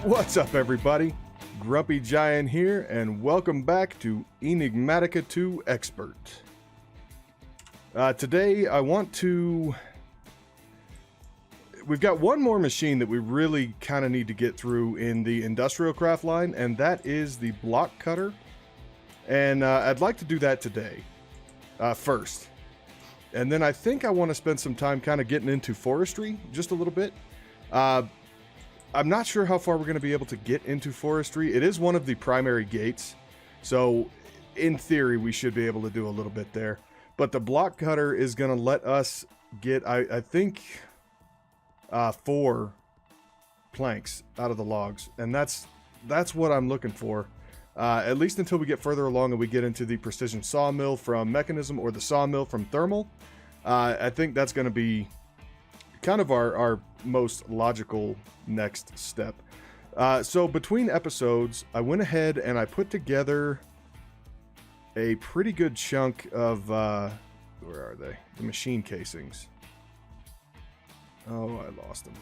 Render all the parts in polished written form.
What's up, everybody? Grumpy Giant here, and welcome back to Enigmatica 2 Expert. Today, we've got one more machine that we really kind of need to get through in the IndustrialCraft line, and that is the block cutter. And I'd like to do that today, first. And then I think I want to spend some time kind of getting into forestry, just a little bit. I'm not sure how far we're going to be able to get into forestry. It is one of the primary gates, so in theory we should be able to do a little bit there. But the block cutter is going to let us get, I think, 4 planks out of the logs, and that's what I'm looking for. At least until we get further along and we get into the precision sawmill from mechanism or the sawmill from thermal. I think that's going to be kind of our most logical next step. So between episodes, I went ahead and I put together a pretty good chunk of, where are they? The machine casings. Oh, I lost them.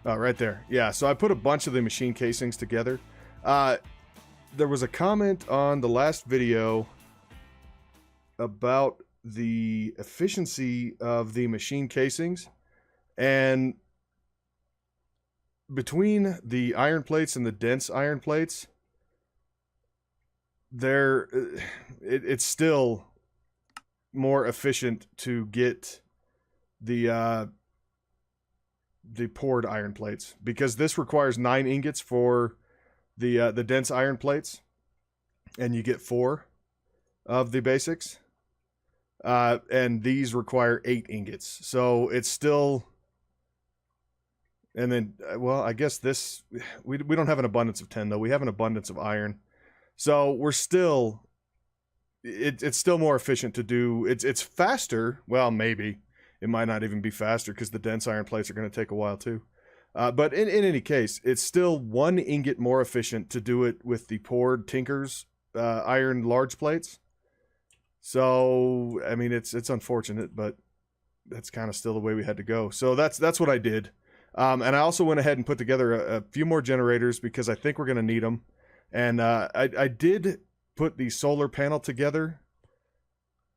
Oh, right there. Yeah, so I put a bunch of the machine casings together. There was a comment on the last video about the efficiency of the machine casings, and between the iron plates and the dense iron plates, it's still more efficient to get the poured iron plates, because this requires 9 ingots for the dense iron plates, and you get 4 of the basics. And these require 8 ingots. So it's still, and then, well, I guess this, we don't have an abundance of 10 though. We have an abundance of iron. So we're still, it's still more efficient to do, it's faster. Well, maybe it might not even be faster because the dense iron plates are going to take a while too. But in any case, it's still 1 ingot more efficient to do it with the poured Tinker's iron large plates. So, I mean, it's unfortunate, but that's kind of still the way we had to go. So that's what I did. And I also went ahead and put together a few more generators because I think we're going to need them. And I did put the solar panel together.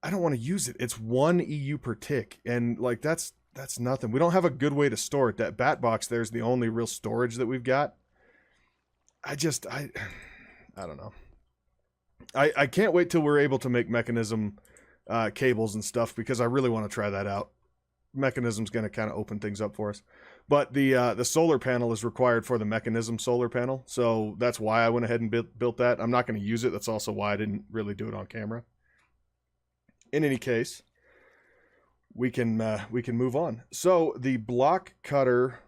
I don't want to use it. It's 1 EU per tick. And like, that's nothing. We don't have a good way to store it. That bat box there's the only real storage that we've got. I don't know. I can't wait till we're able to make mechanism cables and stuff, because I really want to try that out. Mechanism's going to kind of open things up for us. But the solar panel is required for the mechanism solar panel, so that's why I went ahead and built that. I'm not going to use it. That's also why I didn't really do it on camera. In any case, we can move on. So the block cutter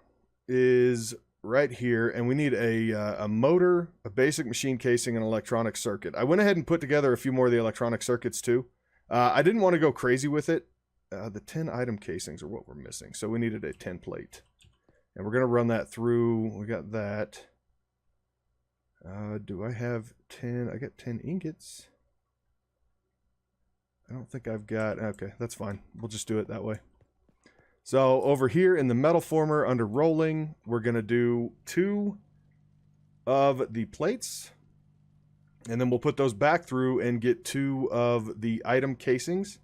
is right here, and we need a motor, a basic machine casing, and an electronic circuit. I went ahead and put together a few more of the electronic circuits too. I didn't want to go crazy with it. The 10 item casings are what we're missing, so we needed a 10 plate, and we're going to run that through. We got that. Do I have 10? I got 10 ingots. I don't think I've got, okay, that's fine. We'll just do it that way. So over here in the metal former under rolling, we're going to do 2 of the plates, and then we'll put those back through and get 2 of the item casings.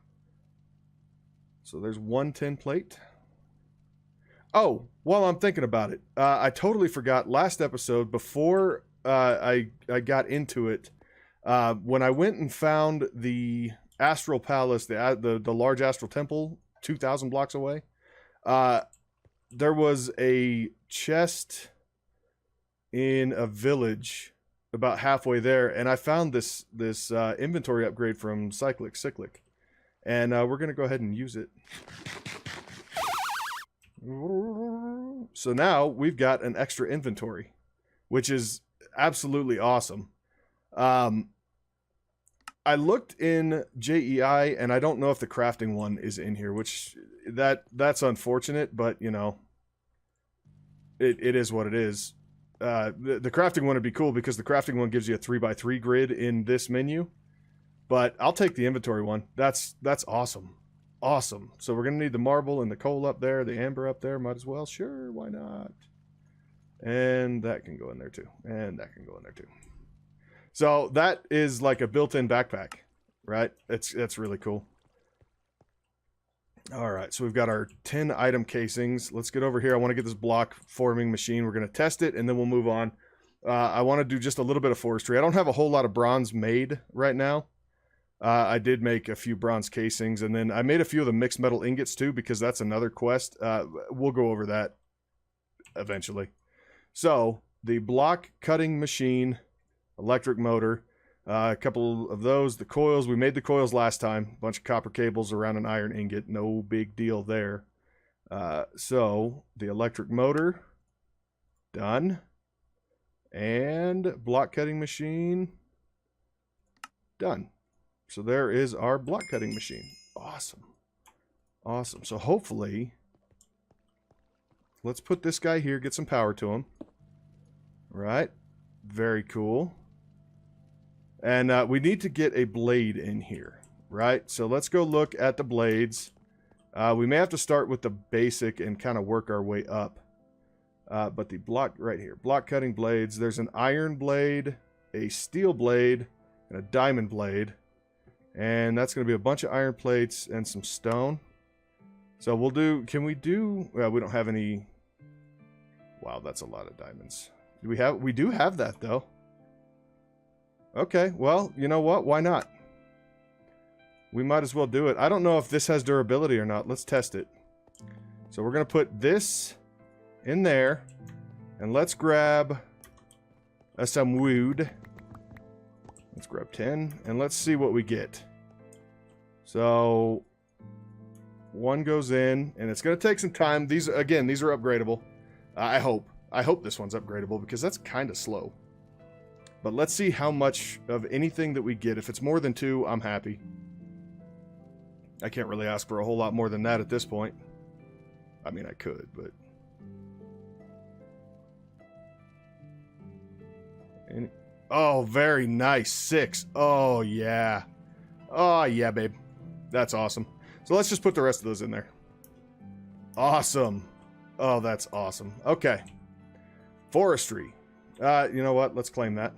So there's 1 10 plate. Oh, while I'm thinking about it, I totally forgot last episode, before I got into it, when I went and found the Astral Palace, the large Astral Temple 2,000 blocks away, there was a chest in a village about halfway there, and I found this inventory upgrade from Cyclic, and we're gonna go ahead and use it. So now we've got an extra inventory, which is absolutely awesome. I looked in JEI, and I don't know if the crafting one is in here, which that's unfortunate, but you know, it is what it is. The crafting one would be cool because the crafting one gives you a 3x3 grid in this menu, but I'll take the inventory one. That's awesome. Awesome. So we're going to need the marble and the coal up there, the amber up there. Might as well. Sure, why not? And that can go in there too. And that can go in there too. So that is like a built-in backpack, right? That's really cool. All right, so we've got our 10 item casings. Let's get over here. I want to get this block forming machine. We're going to test it, and then we'll move on. I want to do just a little bit of forestry. I don't have a whole lot of bronze made right now. I did make a few bronze casings, and then I made a few of the mixed metal ingots too, because that's another quest. We'll go over that eventually. So, the block cutting machine, electric motor, a couple of those, the coils. We made the coils last time. A bunch of copper cables around an iron ingot. No big deal there. So, the electric motor, done. And block cutting machine, done. So there is our block cutting machine. Awesome. Awesome. So hopefully, let's put this guy here, get some power to him. Right. Very cool. And we need to get a blade in here. Right. So let's go look at the blades. We may have to start with the basic and kind of work our way up. But the block right here, block cutting blades, there's an iron blade, a steel blade, and a diamond blade. And that's going to be a bunch of iron plates and some stone. So we'll do, can we do, well, we don't have any, wow, that's a lot of diamonds. We do have that though. Okay, well, you know what, why not? We might as well do it. I don't know if this has durability or not. Let's test it. So we're going to put this in there, and let's grab some wood. Let's grab 10, and let's see what we get. So, one goes in, and it's going to take some time. These, again, these are upgradable. I hope. I hope this one's upgradable, because that's kind of slow. But let's see how much of anything that we get. If it's more than 2, I'm happy. I can't really ask for a whole lot more than that at this point. I mean, I could, but... Oh, very nice. 6. Oh, yeah. Oh, yeah, babe. That's awesome. So let's just put the rest of those in there. Awesome. Oh, that's awesome. Okay. Forestry. You know what? Let's claim that.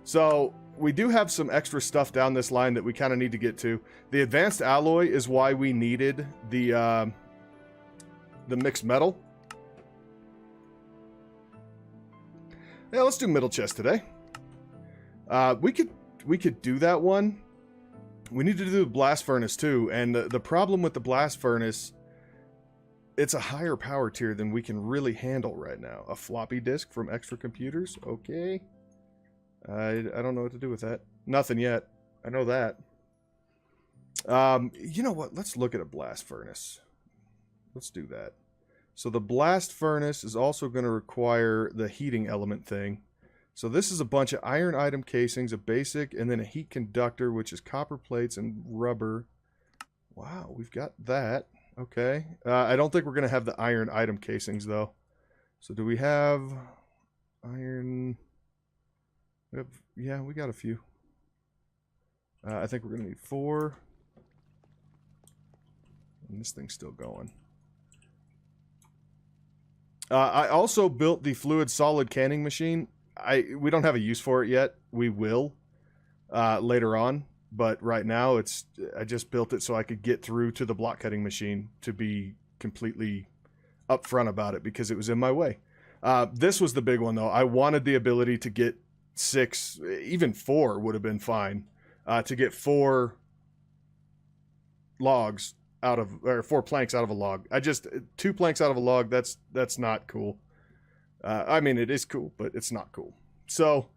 So, we do have some extra stuff down this line that we kind of need to get to. The advanced alloy is why we needed the mixed metal. Yeah, let's do middle chest today. We could do that one. We need to do the blast furnace too, and the problem with the blast furnace, it's a higher power tier than we can really handle right now. A floppy disk from extra computers? Okay. I don't know what to do with that. Nothing yet. I know that. You know what? Let's look at a blast furnace. Let's do that. So the blast furnace is also going to require the heating element thing. So this is a bunch of iron item casings, a basic, and then a heat conductor, which is copper plates and rubber. Wow, we've got that. Okay. I don't think we're going to have the iron item casings, though. So do we have iron? Yeah, we got a few. I think we're going to need 4. And this thing's still going. I also built the fluid solid canning machine. We don't have a use for it yet. We will later on, but right now I just built it so I could get through to the block cutting machine, to be completely upfront about it, because it was in my way. This was the big one though. I wanted the ability to get 6, even 4 would have been fine, to get 4 logs out of, or 4 planks out of a log. 2 planks out of a log, that's not cool. I mean, it is cool, but it's not cool. So,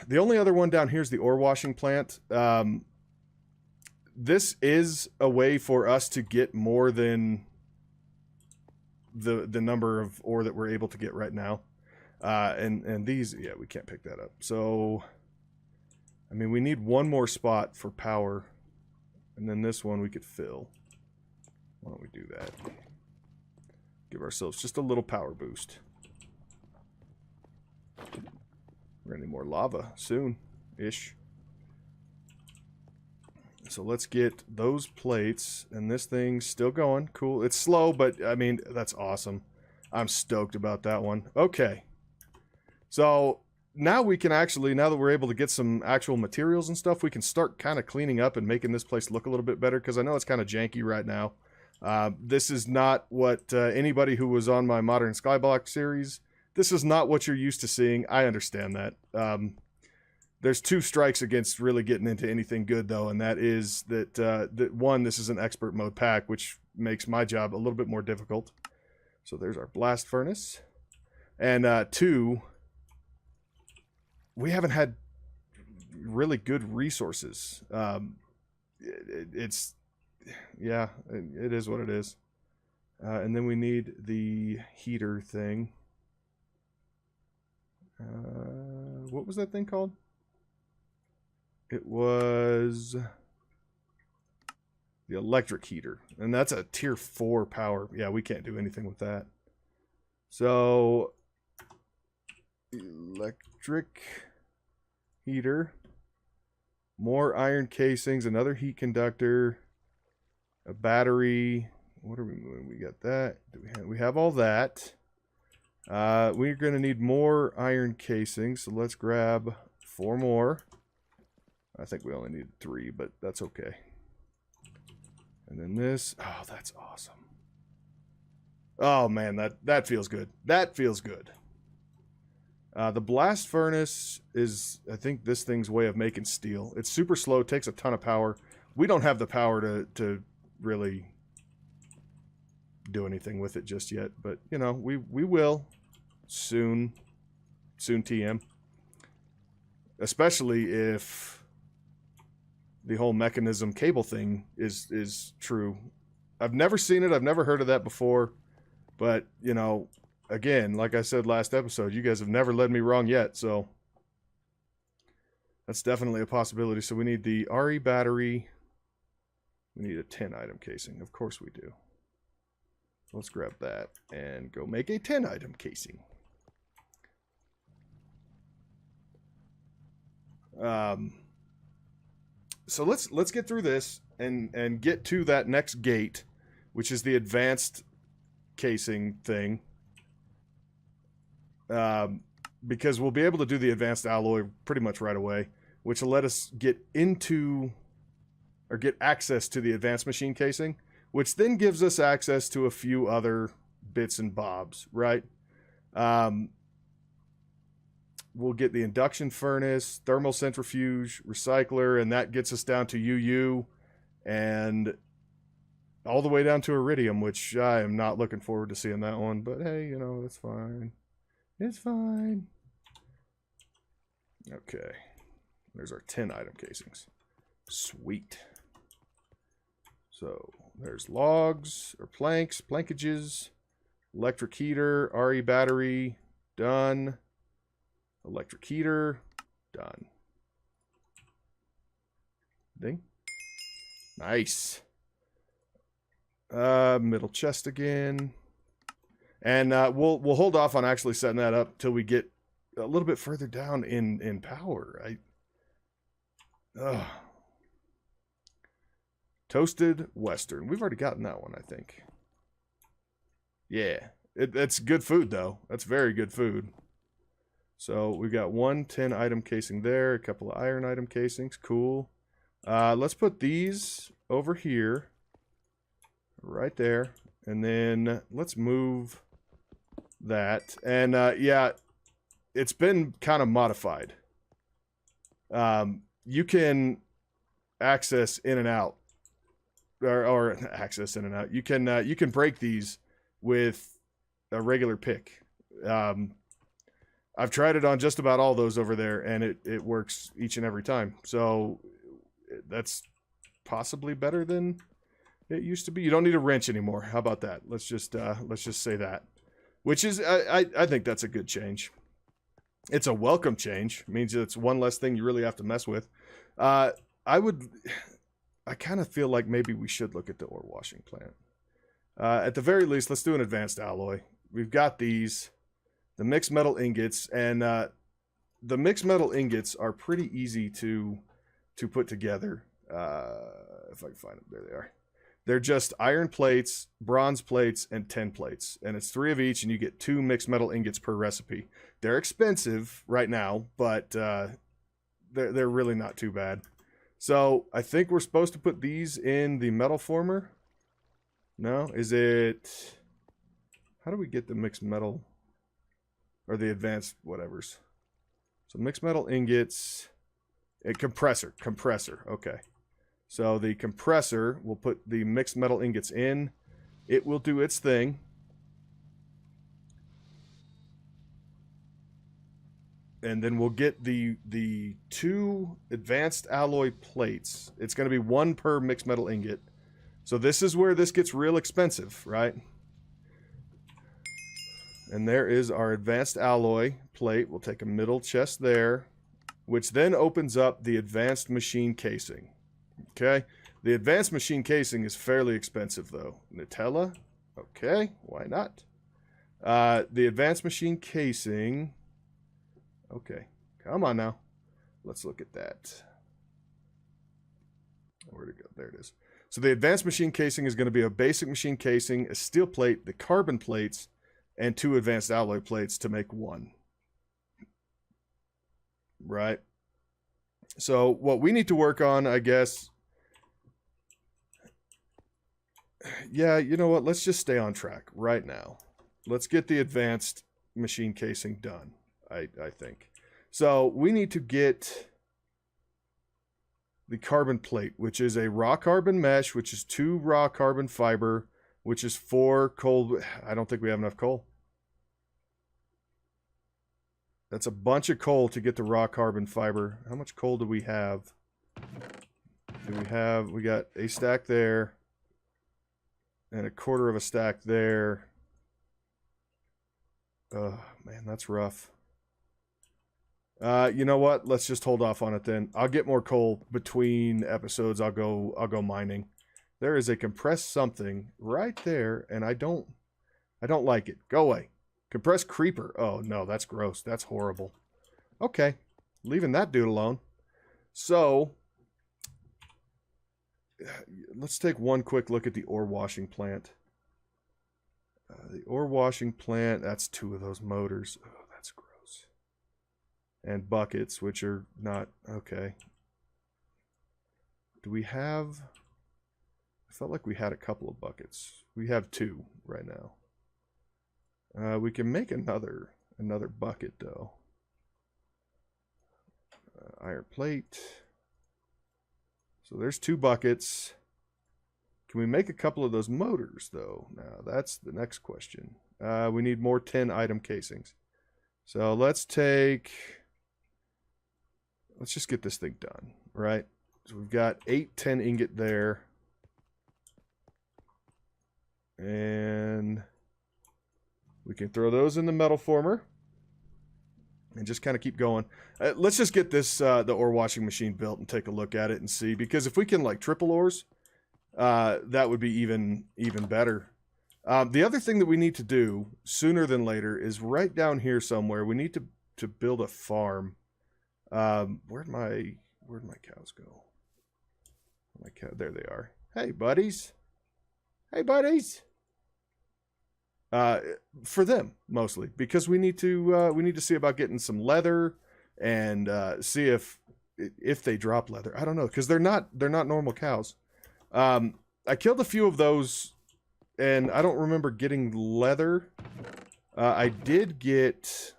the only other one down here is the ore washing plant. This is a way for us to get more than the number of ore that we're able to get right now. And these, yeah, we can't pick that up. So, I mean, we need one more spot for power. And then this one we could fill. Why don't we do that? Give ourselves just a little power boost. We're gonna need more lava soon-ish. So let's get those plates, and this thing's still going. Cool. It's slow, but I mean, that's awesome. I'm stoked about that one. Okay. So now we can actually, now that we're able to get some actual materials and stuff, we can start kind of cleaning up and making this place look a little bit better, because I know it's kind of janky right now. This is not what anybody who was on my Modern Skyblock series, this is not what you're used to seeing. I understand that. There's two strikes against really getting into anything good, though, and that is that, one, this is an expert mode pack, which makes my job a little bit more difficult. So there's our blast furnace. And two, we haven't had really good resources. It's, yeah, it is what it is. And then we need the heater thing. What was that thing called? It was the electric heater, and that's a tier 4 power. Yeah, we can't do anything with that. So, electric heater, more iron casings, another heat conductor, a battery. What are we doing? We got that. We have all that. We're going to need more iron casings, so let's grab 4 more. I think we only need 3, but that's okay. And then this. Oh, that's awesome. Oh, man, that feels good. That feels good. The blast furnace is, I think, this thing's way of making steel. It's super slow, takes a ton of power. We don't have the power to really do anything with it just yet, but, you know, we will soon. Soon, TM. Especially if the whole mechanism cable thing is true. I've never seen it. I've never heard of that before. But, you know, again, like I said last episode, you guys have never led me wrong yet. So that's definitely a possibility. So we need the RE battery. We need a 10 item casing. Of course we do. Let's grab that and go make a 10 item casing. So let's get through this and get to that next gate, which is the advanced casing thing. Because we'll be able to do the advanced alloy pretty much right away, which will let us get into or get access to the advanced machine casing, which then gives us access to a few other bits and bobs, right? We'll get the induction furnace, thermal centrifuge, recycler, and that gets us down to UU and all the way down to iridium, which I am not looking forward to seeing that one, but hey, you know, it's fine. It's fine. Okay. There's our 10 item casings. Sweet. So there's logs or planks, plankages, electric heater, RE battery, done. Electric heater, done. Ding. Nice. Middle chest again. And we'll hold off on actually setting that up till we get a little bit further down in power. Toasted Western. We've already gotten that one, I think. Yeah. It's good food, though. That's very good food. So we've got 1 10 item casing there, a couple of iron item casings. Cool. Let's put these over here. Right there. And then let's move that. And yeah, it's been kind of modified. You can access in and out. Or access in and out. You can break these with a regular pick. I've tried it on just about all those over there, and it works each and every time. So that's possibly better than it used to be. You don't need a wrench anymore. How about that? Let's just say that. Which is, I think that's a good change. It's a welcome change. It means it's one less thing you really have to mess with. I kind of feel like maybe we should look at the ore washing plant. At the very least, let's do an advanced alloy. We've got these. The mixed metal ingots, and the mixed metal ingots are pretty easy to put together. If I can find them, there they are. They're just iron plates, bronze plates, and tin plates. And it's 3 of each, and you get 2 mixed metal ingots per recipe. They're expensive right now, but they're really not too bad. So I think we're supposed to put these in the metal former. No? Is it... How do we get the mixed metal? Or the advanced whatevers. So mixed metal ingots... A compressor. Okay. So the compressor will put the mixed metal ingots in. It will do its thing. And then we'll get the 2 advanced alloy plates. It's going to be 1 per mixed metal ingot. So this is where this gets real expensive, right? And there is our advanced alloy plate. We'll take a middle chest there, which then opens up the advanced machine casing. Okay, the advanced machine casing is fairly expensive though. Nutella, okay, why not? The advanced machine casing, okay, come on now. Let's look at that. Where'd it go? There it is. So the advanced machine casing is going to be a basic machine casing, a steel plate, the carbon plates, and 2 advanced alloy plates to make 1. Right? So what we need to work on, I guess... Yeah, you know what? Let's just stay on track right now. Let's get the advanced machine casing done, I think. So we need to get the carbon plate, which is a raw carbon mesh, which is 2 raw carbon fiber, which is 4 coal. I don't think we have enough coal. That's a bunch of coal to get the raw carbon fiber. How much coal do we have? We got a stack there. And a quarter of a stack there. Oh, man, that's rough. You know what? Let's just hold off on it then. I'll get more coal between episodes. I'll go mining. There is a compressed something right there, and I don't like it. Go away. Compressed creeper. Oh, no, that's gross. That's horrible. Okay. Leaving that dude alone. So, let's take one quick look at the ore washing plant. The ore washing plant, that's 2 of those motors. Oh, that's gross. And buckets, which are not... Okay. Do we have... I felt like we had a couple of buckets. We have 2 right now. We can make another bucket, though. Iron plate. So there's 2 buckets. Can we make a couple of those motors, though? Now, that's the next question. We need more 10 item casings. So let's just get this thing done, right? So we've got 8 10 ingot there. And we can throw those in the metal former. And just kind of keep going. Let's just get this the ore washing machine built and take a look at it and see. Because if we can like triple ores, that would be even better. The other thing that we need to do sooner than later is right down here somewhere. We need to build a farm. Where'd my cows go? There they are. Hey buddies. Hey buddies. For them mostly, because we need to see about getting some leather and see if they drop leather. I don't know, because they're not normal cows. I killed a few of those, and I don't remember getting leather. I did get,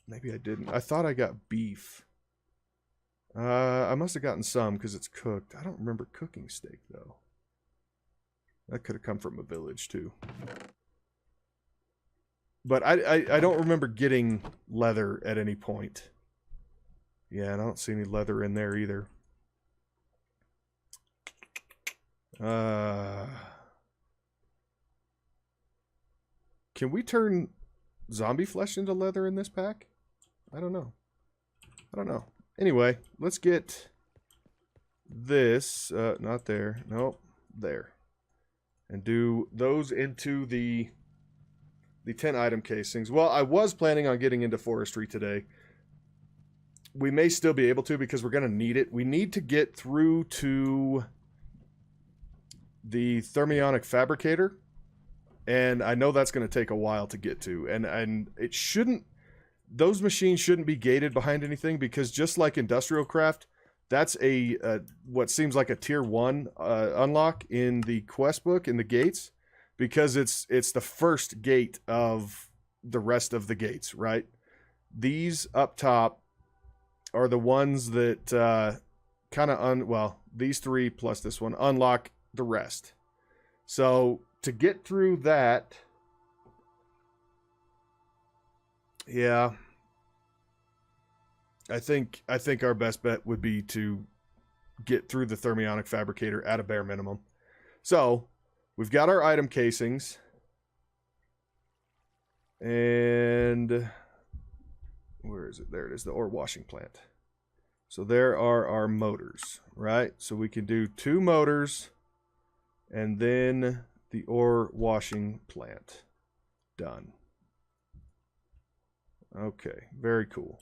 maybe I didn't. I thought I got beef. I must have gotten some because it's cooked. I don't remember cooking steak though. That could have come from a village too. But I don't remember getting leather at any point. Yeah, and I don't see any leather in there either. Can we turn zombie flesh into leather in this pack? I don't know. Anyway, let's get this. Not there. Nope. There. And do those into the 10 item casings. Well, I was planning on getting into forestry today. We may still be able to because we're going to need it. We need to get through to the thermionic fabricator, and I know that's going to take a while to get to, and it shouldn't, those machines shouldn't be gated behind anything, because just like IndustrialCraft, that's a what seems like a tier 1 unlock in the quest book in the gates, because it's the first gate of the rest of the gates, right? These up top are the ones that kind of well, these 3 plus this one unlock the rest. So to get through that, yeah, I think our best bet would be to get through the thermionic fabricator at a bare minimum. So we've got our item casings, and where is it? There it is, the ore washing plant. So there are our motors, right? So we can do 2 motors and then the ore washing plant. Done. Okay, very cool.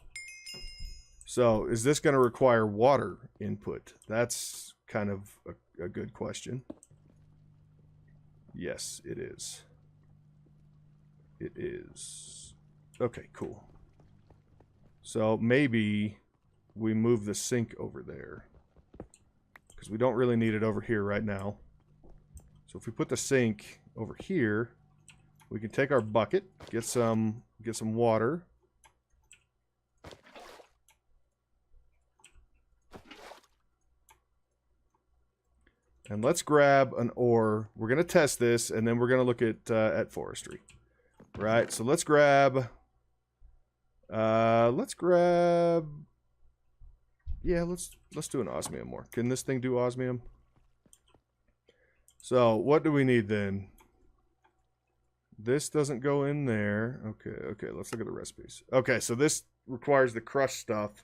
So is this going to require water input? That's kind of a good question. Yes, it is. It is. Okay, cool. So maybe we move the sink over there, because we don't really need it over here right now. So if we put the sink over here, we can take our bucket, get some water. And let's grab an ore. We're going to test this, and then we're going to look at forestry. Right, so let's grab... yeah, let's do an osmium ore. Can this thing do osmium? So, what do we need then? This doesn't go in there. Okay, let's look at the recipes. Okay, so this requires the crushed stuff.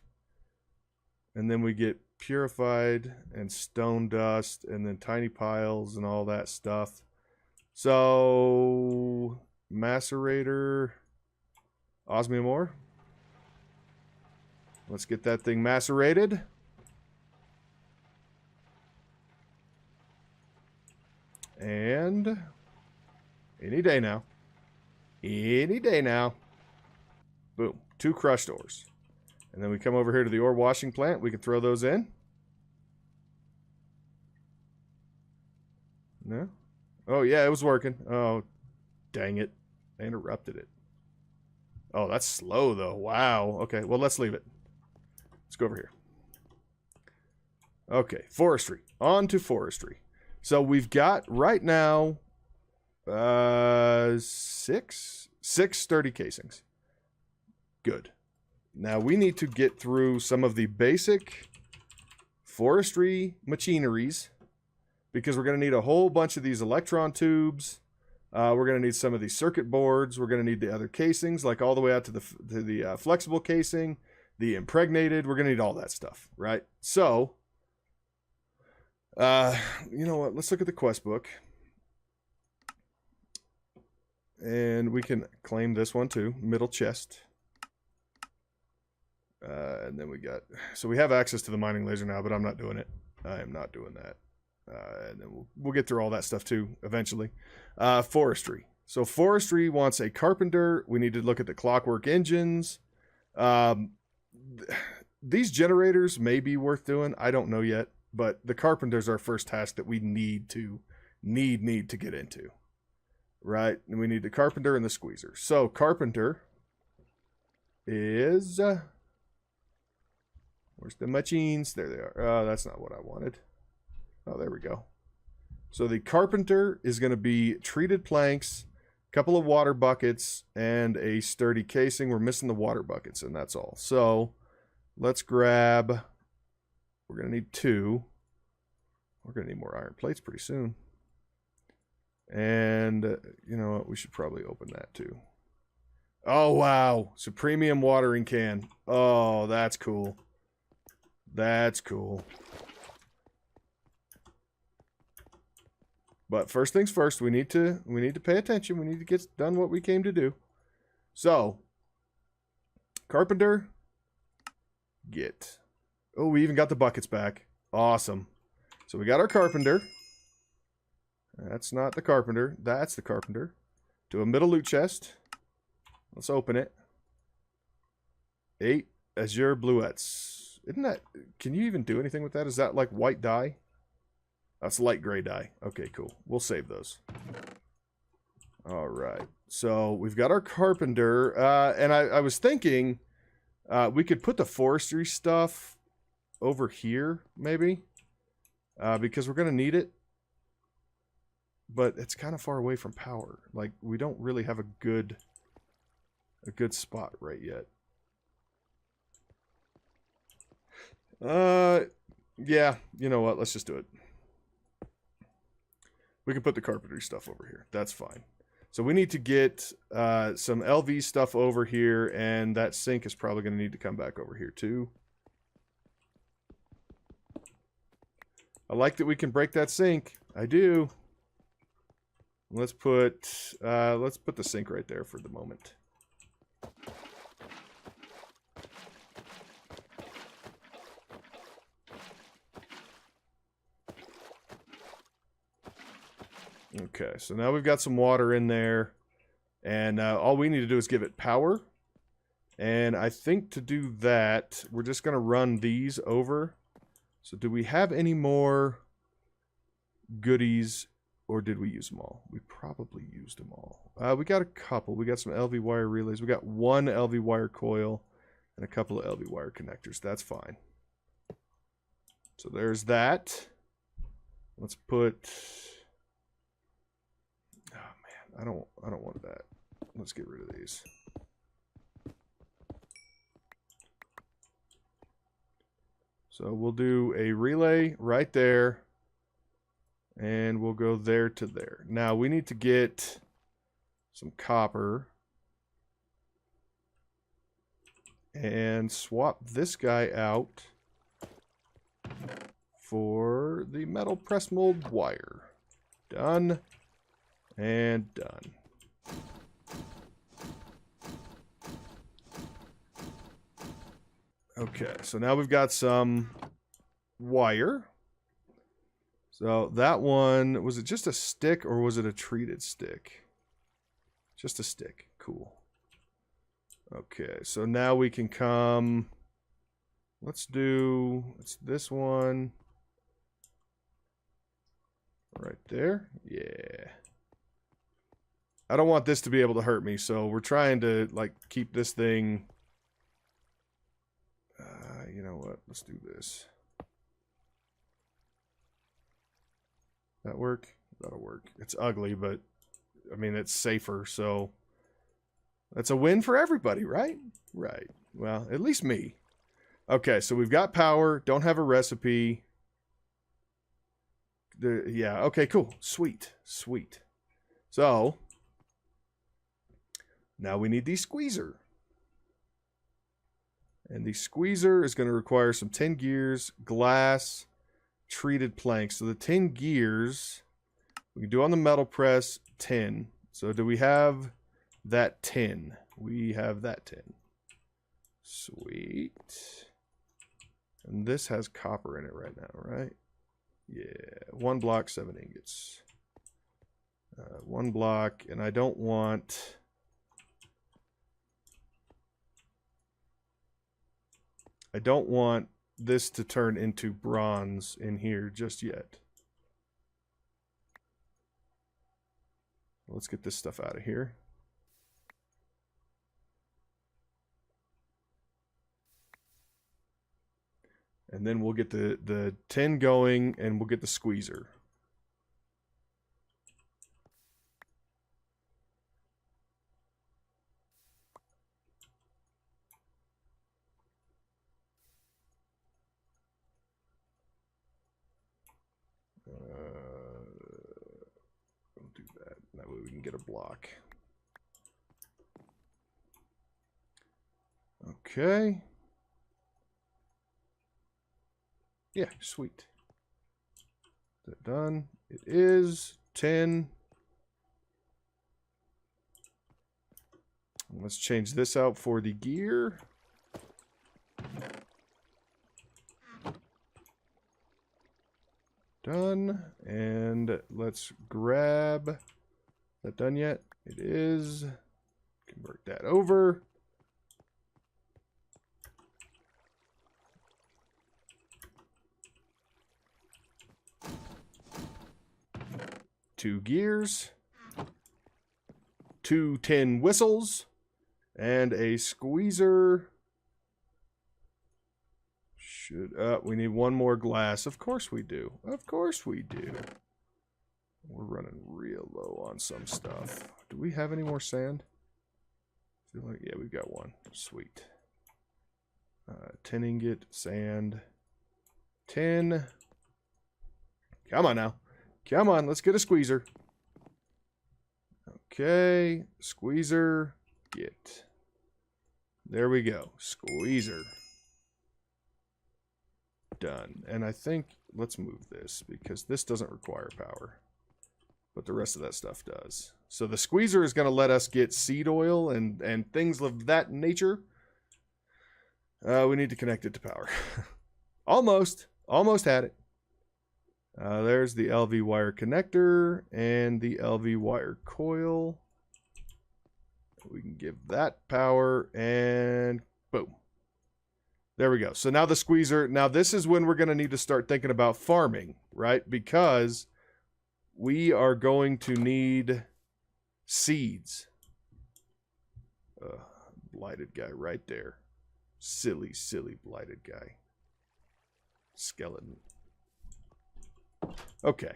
And then we get purified and stone dust and then tiny piles and all that stuff. So, macerator, osmium ore. Let's get that thing macerated. And any day now. Any day now. Boom. 2 crushed ores. And then we come over here to the ore washing plant. We can throw those in. No? Oh, yeah, it was working. Oh, dang it. I interrupted it. Oh, that's slow, though. Wow. Okay, well, let's leave it. Let's go over here. Okay, forestry. On to forestry. So we've got, right now, 6 sturdy casings. Good. Now we need to get through some of the basic forestry machineries, because we're going to need a whole bunch of these electron tubes. We're going to need some of these circuit boards. We're going to need the other casings, like all the way out to the flexible casing, the impregnated. We're going to need all that stuff, right? So, you know what? Let's look at the quest book. And we can claim this one too, middle chest. And then we got, so we have access to the mining laser now, but I'm not doing it. I am not doing that. And then we'll get through all that stuff too eventually. Forestry. So forestry wants a carpenter. We need to look at the clockwork engines. These generators may be worth doing. I don't know yet, but the carpenter's our first task that we need to get into. Right? And we need the carpenter and the squeezer. So carpenter is where's the machines? There they are. Oh, that's not what I wanted. Oh, there we go. So the carpenter is going to be treated planks, a couple of water buckets, and a sturdy casing. We're missing the water buckets, and that's all. So let's grab, we're going to need 2. We're going to need more iron plates pretty soon. And you know what? We should probably open that too. Oh, wow. So premium watering can. Oh, that's cool. That's cool. But first things first, we need to pay attention. We need to get done what we came to do. So, carpenter, get. Oh, we even got the buckets back. Awesome. So we got our carpenter. That's not the carpenter. That's the carpenter. To a middle loot chest. Let's open it. 8 azure bluettes. Isn't that... Can you even do anything with that? Is that like white dye? That's light gray dye. Okay, cool. We'll save those. Alright. So, we've got our carpenter. And I was thinking... we could put the forestry stuff over here, maybe. Because we're going to need it. But it's kind of far away from power. Like, we don't really have a good spot right yet. Yeah, you know what? Let's just do it. We can put the carpentry stuff over here. That's fine. So we need to get some LV stuff over here, and that sink is probably going to need to come back over here too. I like that we can break that sink. I do. Let's put the sink right there for the moment. Okay, so now we've got some water in there, and all we need to do is give it power. And I think to do that, we're just going to run these over. So do we have any more goodies, or did we use them all? We probably used them all. We got a couple. We got some LV wire relays. We got one LV wire coil and a couple of LV wire connectors. That's fine. So there's that. Let's put... I don't want that. Let's get rid of these. So we'll do a relay right there. And we'll go there to there. Now we need to get some copper. And swap this guy out for the metal press mold wire. Done. And done. Okay, so now we've got some wire. So that one, was it just a stick or was it a treated stick? Just a stick. Cool. Okay, so now we can come... Let's do... It's this one. Right there. Yeah. I don't want this to be able to hurt me, so we're trying to, like, keep this thing... you know what? Let's do this. That work? That'll work. It's ugly, but, I mean, it's safer, so... That's a win for everybody, right? Right. Well, at least me. Okay, so we've got power. Don't have a recipe. Yeah, okay, cool. Sweet. Sweet. So... Now we need the squeezer. And the squeezer is going to require some tin gears, glass, treated planks. So the tin gears, we can do on the metal press, tin. So do we have that tin? We have that tin. Sweet. And this has copper in it right now, right? Yeah. 1 block, 7 ingots. 1 block, and I don't want... I don't want this to turn into bronze in here just yet. Let's get this stuff out of here. And then we'll get the tin going and we'll get the squeezer. Don't do that. That way we can get a block. Okay. Yeah, sweet. Is that done? It is 10. Let's change this out for the gear. Done. And let's grab... Is that done yet? It is. Convert that over. Two gears. 2 tin whistles. And a squeezer. We need one more glass. Of course we do. Of course we do. We're running real low on some stuff. Do we have any more sand? Yeah, we've got one. Sweet. Tin ingot, sand, tin. Come on now. Come on, let's get a squeezer. Okay, squeezer, get. There we go. Squeezer. Done. And I think, let's move this, because this doesn't require power. But the rest of that stuff does. So the squeezer is going to let us get seed oil and things of that nature. We need to connect it to power. Almost. Almost had it. There's the LV wire connector and the LV wire coil. We can give that power and boom. There we go. So now the squeezer, now this is when we're going to need to start thinking about farming, right? Because we are going to need seeds. Blighted guy right there. Silly, silly blighted guy. Skeleton. Okay.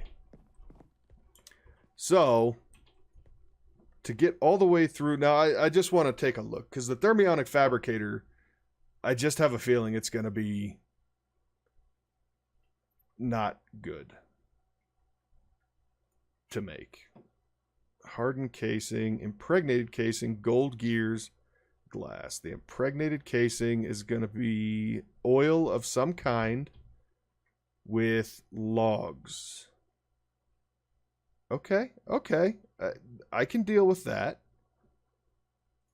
So, to get all the way through, now I just want to take a look, because the thermionic fabricator, I just have a feeling it's going to be not good to make. Hardened casing, impregnated casing, gold gears, glass. The impregnated casing is going to be oil of some kind with logs. Okay, okay. I can deal with that.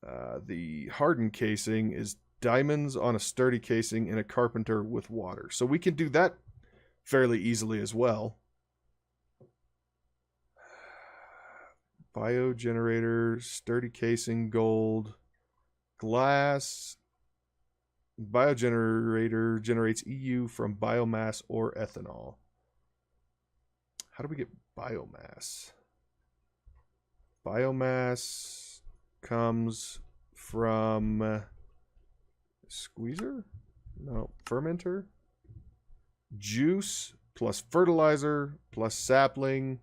The hardened casing is diamonds on a sturdy casing in a carpenter with water. So we can do that fairly easily as well. Biogenerator, sturdy casing, gold, glass. Biogenerator generates EU from biomass or ethanol. How do we get biomass? Biomass comes from squeezer? No, fermenter. Juice plus fertilizer plus sapling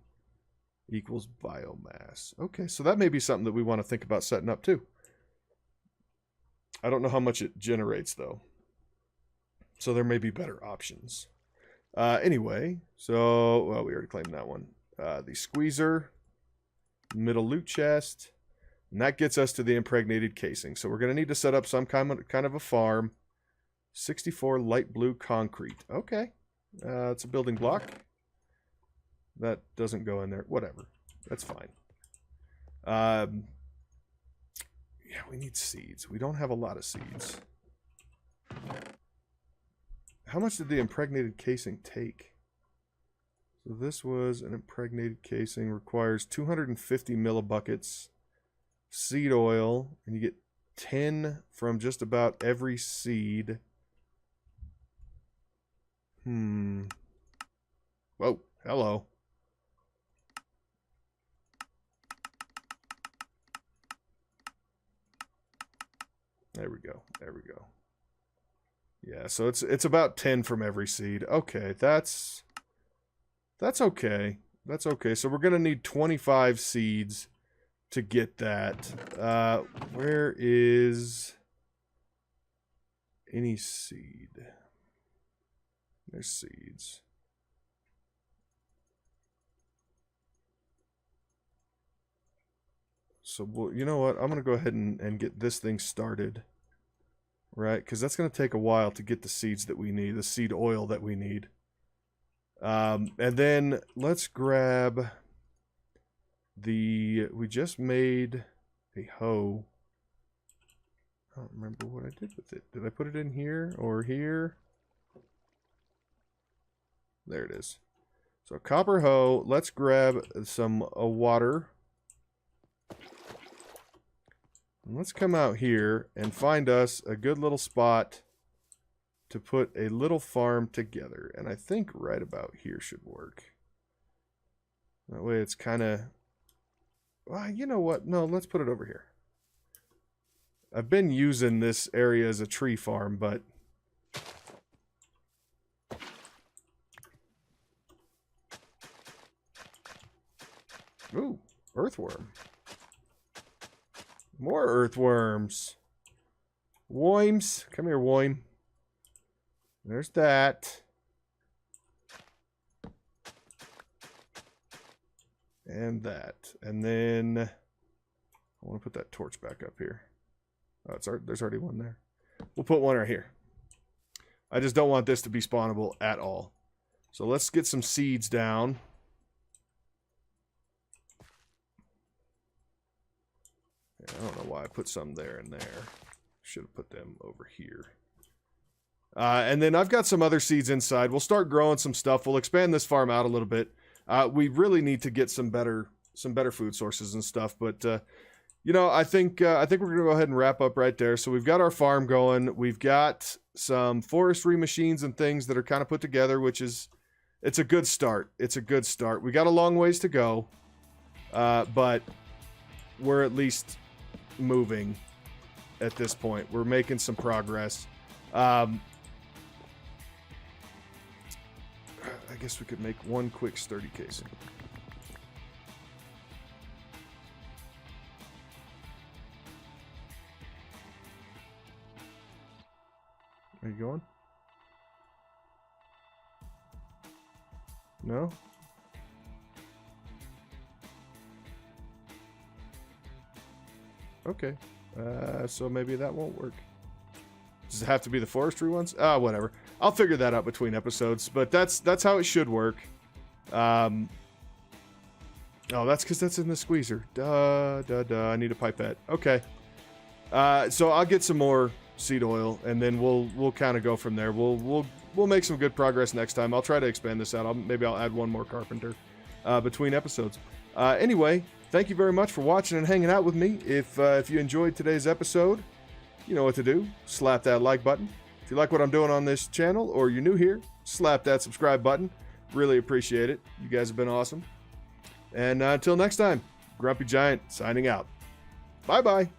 equals biomass. Okay, so that may be something that we want to think about setting up too. I don't know how much it generates though. So there may be better options. Anyway, so, well, we already claimed that one. The squeezer, middle loot chest, and that gets us to the impregnated casing. So we're going to need to set up some kind of a farm. 64 light blue concrete. Okay. It's a building block. That doesn't go in there. Whatever. That's fine. Yeah, we need seeds. We don't have a lot of seeds. How much did the impregnated casing take? So this was an impregnated casing. Requires 250 millibuckets. Seed oil. And you get 10 from just about every seed. Whoa, hello. There we go. There we go. Yeah, so it's about 10 from every seed. Okay, that's okay. That's okay. So we're going to need 25 seeds to get that. Where is any seed? There's seeds. So, well, you know what? I'm going to go ahead and get this thing started. Right? Because that's going to take a while to get the seeds that we need. The seed oil that we need. And then let's grab the... We just made a hoe. I don't remember what I did with it. Did I put it in here or here? There it is. So copper hoe. Let's grab some water. And let's come out here and find us a good little spot to put a little farm together. And I think right about here should work. That way it's kind of... Well, you know what? No, let's put it over here. I've been using this area as a tree farm, but... Ooh, earthworm. More earthworms. Worms. Come here, worm. There's that. And that. And then I want to put that torch back up here. Oh, there's already one there. We'll put one right here. I just don't want this to be spawnable at all. So let's get some seeds down. I don't know why I put some there and there. Should have put them over here. And then I've got some other seeds inside. We'll start growing some stuff. We'll expand this farm out a little bit. We really need to get some better food sources and stuff. But you know, I think we're gonna go ahead and wrap up right there. So we've got our farm going. We've got some forestry machines and things that are kind of put together, which is it's a good start. It's a good start. We got a long ways to go, but we're at least moving at this point. We're making some progress. I guess we could make one quick sturdy casing. Are you going? No? Okay. So maybe that won't work. Does it have to be the forestry ones? Whatever. I'll figure that out between episodes, but that's how it should work. Oh, that's because that's in the squeezer. Duh. I need a pipette. Okay. So I'll get some more seed oil, and then we'll kind of go from there. We'll make some good progress next time. I'll try to expand this out. Maybe I'll add one more carpenter between episodes. Anyway, thank you very much for watching and hanging out with me. If you enjoyed today's episode, you know what to do. Slap that like button. If you like what I'm doing on this channel, or you're new here, slap that subscribe button. Really appreciate it. You guys have been awesome. And until next time, Grumpy Giant signing out. Bye-bye.